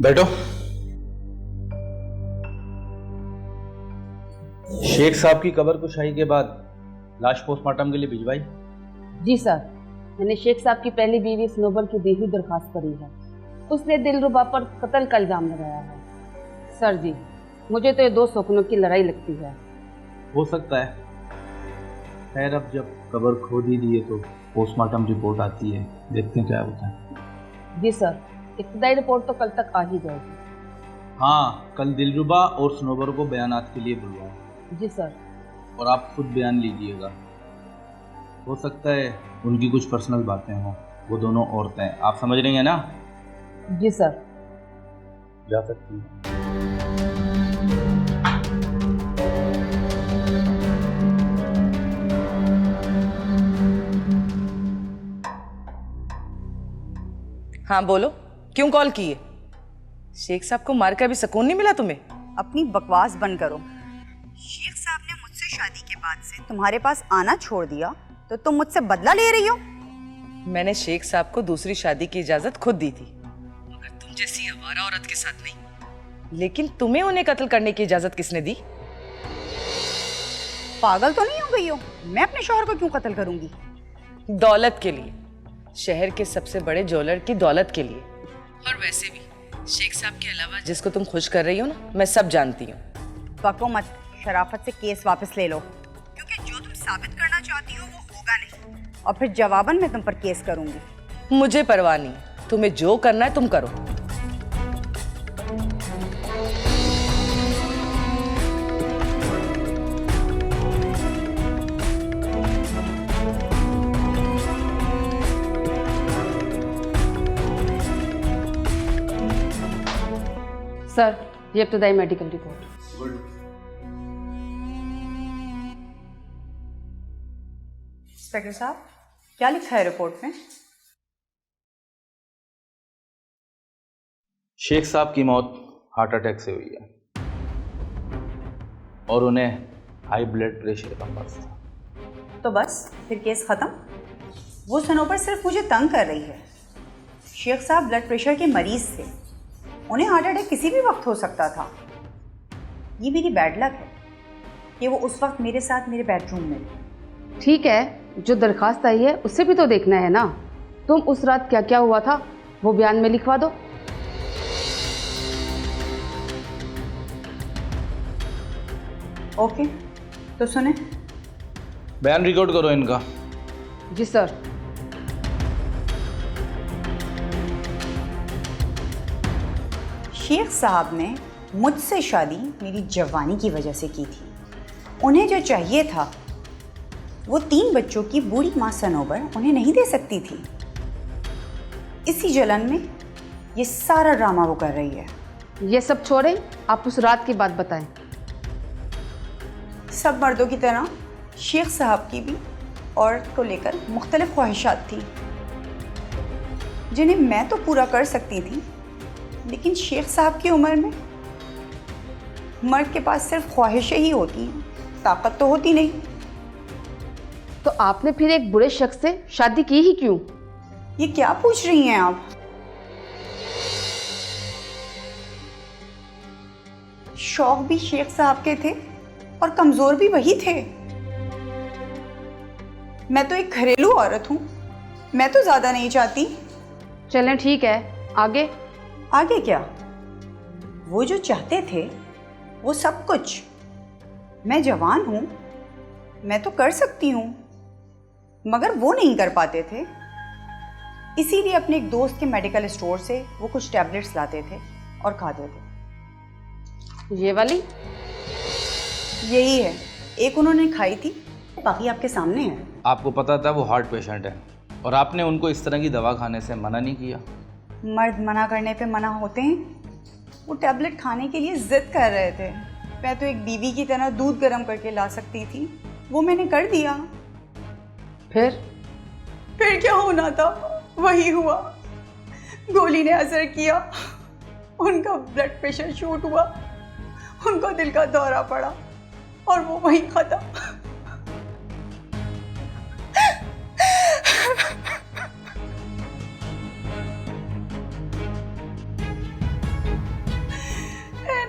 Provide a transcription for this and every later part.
बैठो। शेख साहब की कब्र कुशाई के बाद लाश पोस्टमार्टम के लिए भिजवाई? जी सर, मैंने शेख साहब की पहली बीवी स्नोबर की दी हुई दरखास्त करी है। उसने दिलरुबा पर कत्ल का इल्जाम लगाया है। सर जी, मुझे तो ये दो शौकीनों की लड़ाई लगती है। हो सकता है। खैर, अब जब कब्र खोद ही दी है तो पोस्टमार्टम रिपोर्ट आती है, देखते हैं क्या होता है। जी सर, इब्तदाई रिपोर्ट तो कल तक आ ही जाएगी। हाँ, कल दिलरुबा और स्नोबर को बयानात के लिए बुलवाओ। जी सर। और आप खुद बयान लीजिएगा। हो सकता है उनकी कुछ पर्सनल बातें हों, वो दोनों औरतें, आप समझ रही हैं ना? जी सर। जा सकती हैं। हाँ बोलो, क्यों कॉल किए? शेख साहब को मार कर भी सुकून नहीं मिला तुम्हें? अपनी बकवास बंद करो। शेख साहब ने मुझसे शादी के बाद से तुम्हारे पास आना छोड़ दिया तो तुम मुझसे बदला ले रही हो? मैंने शेख साहब को दूसरी शादी की इजाजत खुद दी थी, मगर तुम जैसी आवारा औरत के साथ नहीं। लेकिन तुम्हें उन्हें कत्ल करने की इजाजत किसने दी? पागल तो नहीं हो गई हो? मैं अपने शौहर को क्यों कत्ल करूंगी? दौलत के लिए, शहर के सबसे बड़े ज्वेलर की दौलत के लिए। और वैसे भी शेख साहब के अलावा जिसको तुम खुश कर रही हो ना, मैं सब जानती हूँ। बको मत, शराफत से केस वापस ले लो, क्योंकि जो तुम साबित करना चाहती हो वो होगा नहीं, और फिर जवाबन मैं तुम पर केस करूंगी। मुझे परवाह नहीं, तुम्हें जो करना है तुम करो। सर, ये इब्तदाई मेडिकल रिपोर्ट। इंस्पेक्टर साहब, क्या लिखा है रिपोर्ट में? शेख साहब की मौत हार्ट अटैक से हुई है और उन्हें हाई ब्लड प्रेशर का मर्ज था। तो बस फिर केस खत्म? वो सनोबर सिर्फ मुझे तंग कर रही है। शेख साहब ब्लड प्रेशर के मरीज थे, उन्हें हार्ट अटैक किसी भी वक्त हो सकता था। ये मेरी बैड लक है कि वो उस वक्त मेरे साथ मेरे बेडरूम में थे। ठीक है, जो दरखास्त आई है उसे भी तो देखना है ना। तुम उस रात क्या क्या हुआ था वो बयान में लिखवा दो। ओके, तो सुने। बयान रिकॉर्ड करो इनका। जी सर। शेख साहब ने मुझसे शादी मेरी जवानी की वजह से की थी। उन्हें जो चाहिए था वो 3 बच्चों की बूढ़ी माँ सनोबर उन्हें नहीं दे सकती थी। इसी जलन में ये सारा ड्रामा वो कर रही है। ये सब छोड़ें, आप उस रात की बात बताएं। सब मर्दों की तरह शेख साहब की भी औरत को लेकर मुख्तलिफ ख्वाहिशात थी, जिन्हें मैं तो पूरा कर सकती थी, लेकिन शेख साहब की उम्र में मर्द के पास सिर्फ ख्वाहिशें ही होती हैं, ताकत तो होती नहीं। तो आपने फिर एक बुरे शख्स से शादी की ही क्यों? ये क्या पूछ रही हैं आप? शौक भी शेख साहब के थे और कमजोर भी वही थे। मैं तो एक घरेलू औरत हूँ, मैं तो ज्यादा नहीं चाहती। चलें ठीक है, आगे? आगे क्या? वो जो चाहते थे वो सब कुछ। मैं जवान हूँ, मैं तो कर सकती हूँ, मगर वो नहीं कर पाते थे। इसीलिए अपने एक दोस्त के मेडिकल स्टोर से वो कुछ टैबलेट्स लाते थे और खाते थे। ये वाली? यही है, एक उन्होंने खाई थी, बाकी आपके सामने है। आपको पता था वो हार्ट पेशेंट है और आपने उनको इस तरह की दवा खाने से मना नहीं किया? मर्द मना करने पे मना होते हैं? वो टैबलेट खाने के लिए जिद कर रहे थे। मैं तो एक बीवी की तरह दूध गर्म करके ला सकती थी, वो मैंने कर दिया। फिर क्या होना था वही हुआ। गोली ने असर किया, उनका ब्लड प्रेशर शूट हुआ, उनको दिल का दौरा पड़ा और वो वहीं खत्म।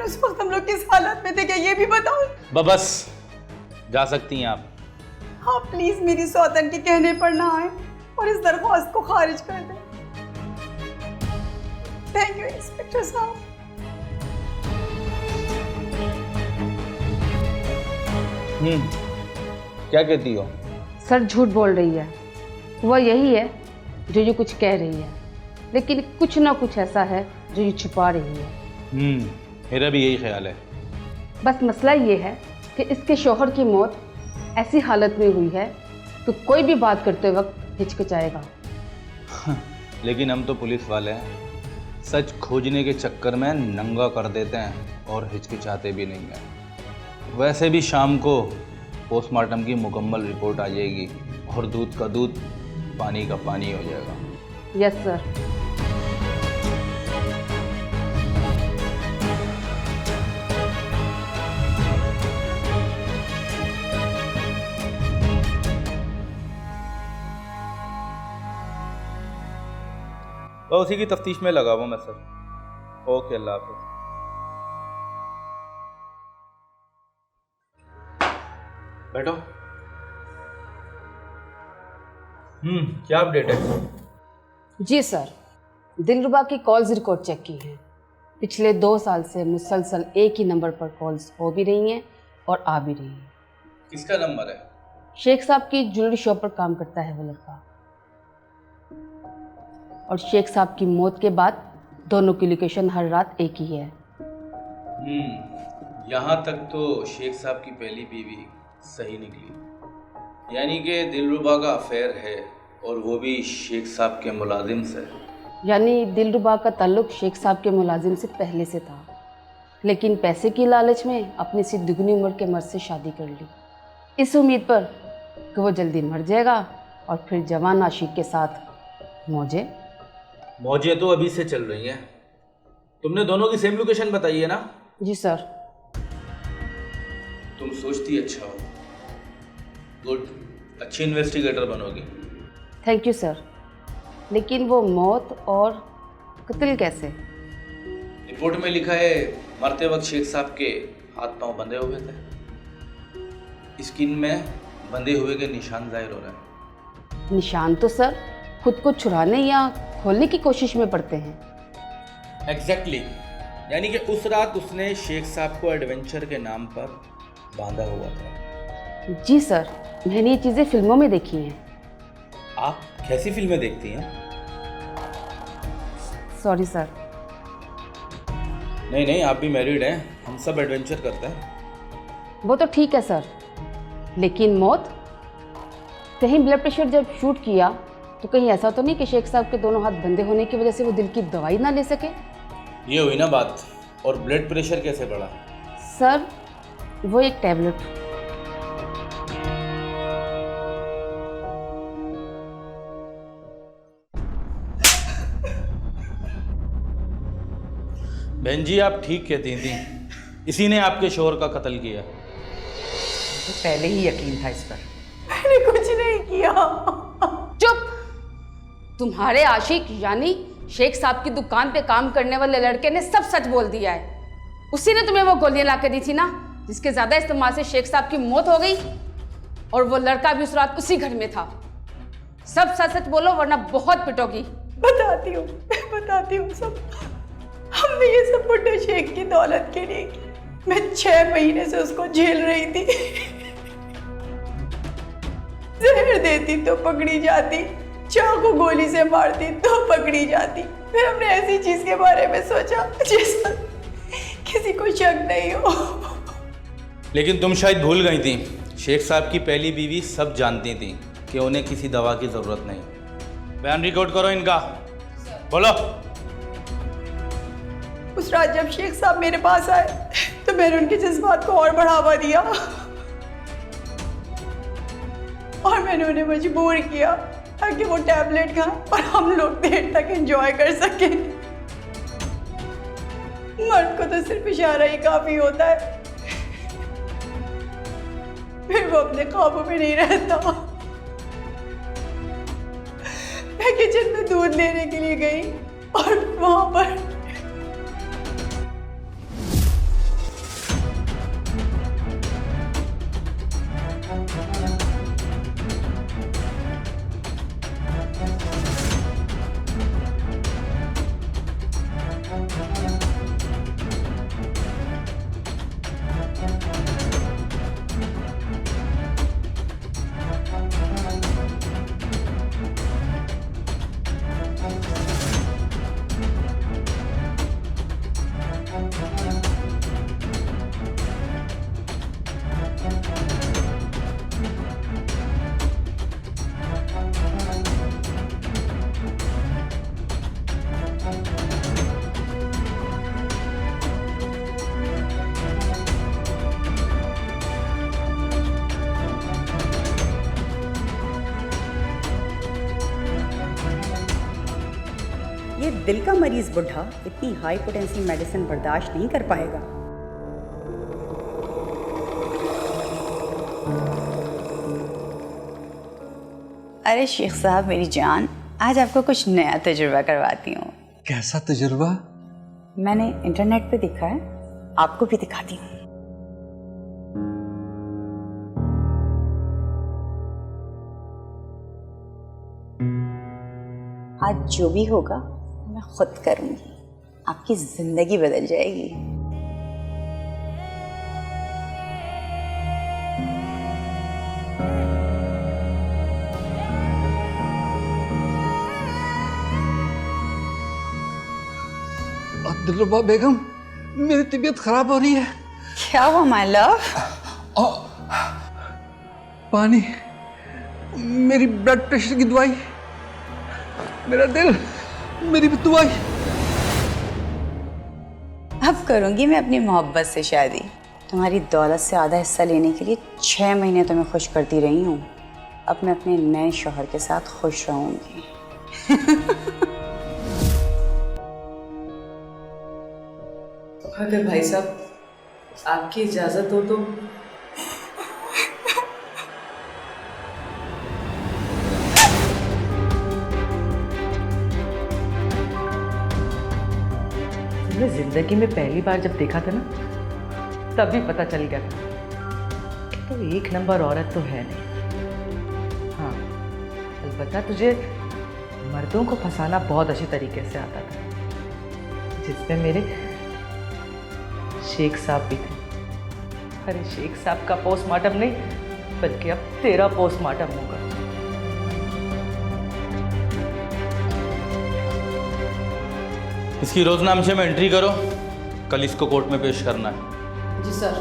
उस वक्त हम लोग किस हालत में थे, क्या ये भी बताओ? बस जा सकती हैं आप। हाँ प्लीज मेरी सौतन के कहने पर ना आए और इस दरख्वास्त को खारिज कर दें। थैंक यू इंस्पेक्टर साहब। क्या कहती हो? सर झूठ बोल रही है, वह यही है जो ये कुछ कह रही है, लेकिन कुछ ना कुछ ऐसा है जो ये छुपा रही है। मेरा भी यही ख्याल है। बस मसला ये है कि इसके शौहर की मौत ऐसी हालत में हुई है तो कोई भी बात करते वक्त हिचकिचाएगा। लेकिन हम तो पुलिस वाले हैं, सच खोजने के चक्कर में नंगा कर देते हैं और हिचकिचाते भी नहीं हैं। वैसे भी शाम को पोस्टमार्टम की मुकम्मल रिपोर्ट आ जाएगी और दूध का दूध पानी का पानी हो जाएगा। Yes sir. तो उसी की तफ्तीश में लगा हुआ मैं सर। ओके, अल्लाह हाफ़िज़। बैठो। क्या अपडेट है? जी सर, दिलरुबा की कॉल्स रिकॉर्ड चेक की हैं। पिछले 2 साल से मुसलसल एक ही नंबर पर कॉल्स हो भी रही हैं और आ भी रही हैं। किसका नंबर है? शेख साहब की ज्वेलरी शॉप पर काम करता है वो लड़का, और शेख साहब की मौत के बाद दोनों की लोकेशन हर रात एक ही है। यहाँ तक तो शेख साहब की पहली बीवी सही निकली, यानी कि दिलरुबा का अफेयर है और वो भी शेख साहब के मुलाजिम से। यानी दिलरुबा का ताल्लुक शेख साहब के मुलाजिम से पहले से था, लेकिन पैसे की लालच में अपनी सी दुगनी उम्र के मर्द से शादी कर ली, इस उम्मीद पर कि वो जल्दी मर जाएगा और फिर जवान आशिक के साथ मौजें तो अभी से चल रही हैं। तुमने दोनों की सेम लोकेशन बताई है ना? जी सर। तुम सोचती अच्छा हो, गुड, अच्छी इन्वेस्टिगेटर बनोगी। थैंक यू सर, लेकिन वो मौत और कत्ल कैसे? रिपोर्ट में लिखा है मरते वक्त शेख साहब के हाथ पांव बंधे हुए थे। स्किन में बंधे हुए के निशान जाहिर हो रहे हैं। निशान तो सर खुद को छुड़ाने या खोलने की कोशिश में पड़ते हैं। एग्जैक्टली, यानी कि उस रात उसने शेख साहब को एडवेंचर के नाम पर बांधा हुआ था। जी सर, मैंने ये चीज़ें फिल्मों में देखी हैं। आप कैसी फिल्में देखती हैं? Sorry sir. नहीं, आप भी मैरिड हैं, हम सब एडवेंचर करते हैं। वो तो ठीक है सर, लेकिन मौत? कहीं ब्लड प्रेशर जब शूट किया तो कहीं ऐसा तो नहीं कि शेख साहब के दोनों हाथ बंधे होने की वजह से वो दिल की दवाई ना ले सके? ये हुई ना बात। और ब्लड प्रेशर कैसे बढ़ा? सर वो एक टैबलेट। बहन जी, आप ठीक कहती थी, इसी ने आपके शोहर का कत्ल किया। तो पहले ही यकीन था इस पर। मैंने कुछ नहीं किया। चुप! तुम्हारे आशिक यानी शेख साहब की दुकान पे काम करने वाले लड़के ने सब सच बोल दिया है। उसी ने तुम्हें वो गोलियां ला के दी थी ना, जिसके ज्यादा इस्तेमाल से शेख साहब की मौत हो गई, और वो लड़का भी उस रात उसी घर में था। सब सच सच बोलो वरना बहुत पिटोगी। बताती हूँ सब। हमने ये सब बुड्ढे शेख की दौलत के लिए की। मैं 6 महीने से उसको झेल रही थी। जहर देती तो पकड़ी जाती, चाकू गोली से मारती तो पकड़ी जाती। फिर हमने ऐसी चीज के बारे में सोचा जिसका किसी को शक नहीं हो। लेकिन तुम शायद भूल गई थी, शेख साहब की पहली बीवी सब जानती थी कि उन्हें किसी दवा की जरूरत नहीं। बयान रिकॉर्ड करो इनका। बोलो। उस रात जब शेख साहब मेरे पास आए तो मैंने उनके जज्बात को और बढ़ावा दिया और मैंने उन्हें मजबूर किया ताकि वो टैबलेट खाएं और हम लोग देर तक एंजॉय कर सकें। मर्द को तो सिर्फ इशारा ही काफी होता है, फिर वो अपने काबू में नहीं रहता। मैं किचन में दूध लेने के लिए गई और वहां पर दिल का मरीज बुढ़ा इतनी हाई पोटेंसी मेडिसिन बर्दाश्त नहीं कर पाएगा। अरे शेख साहब मेरी जान, आज आपको कुछ नया तजुर्बा करवाती हूँ। कैसा तजुर्बा? मैंने इंटरनेट पे देखा है, आपको भी दिखाती हूँ। आज जो भी होगा मैं खुद करूंगी, आपकी जिंदगी बदल जाएगी। दिलरुबा बेगम, मेरी तबीयत खराब हो रही है। क्या हुआ माय लव? पानी, मेरी ब्लड प्रेशर की दवाई, मेरा दिल, मेरी दवाई। अब करूंगी मैं अपनी मोहब्बत से शादी। तुम्हारी दौलत से आधा हिस्सा लेने के लिए 6 महीने तो मैं खुश करती रही हूँ। अब मैं अपने नए शौहर के साथ खुश रहूंगी। अगर भाई साहब आपकी इजाजत हो तो मैं जिंदगी में पहली बार जब देखा था ना, तभी पता चल गया था कि तो एक नंबर औरत तो है नहीं। हाँ, अलबत्ता तुझे मर्दों को फंसाना बहुत अच्छी तरीके से आता था, जिसमें मेरे शेख साहब भी थे। अरे शेख साहब का पोस्टमार्टम नहीं, बल्कि अब तेरा पोस्टमार्टम होगा। इसकी रोजनामचे में एंट्री करो, कल इसको कोर्ट में पेश करना है। जी सर।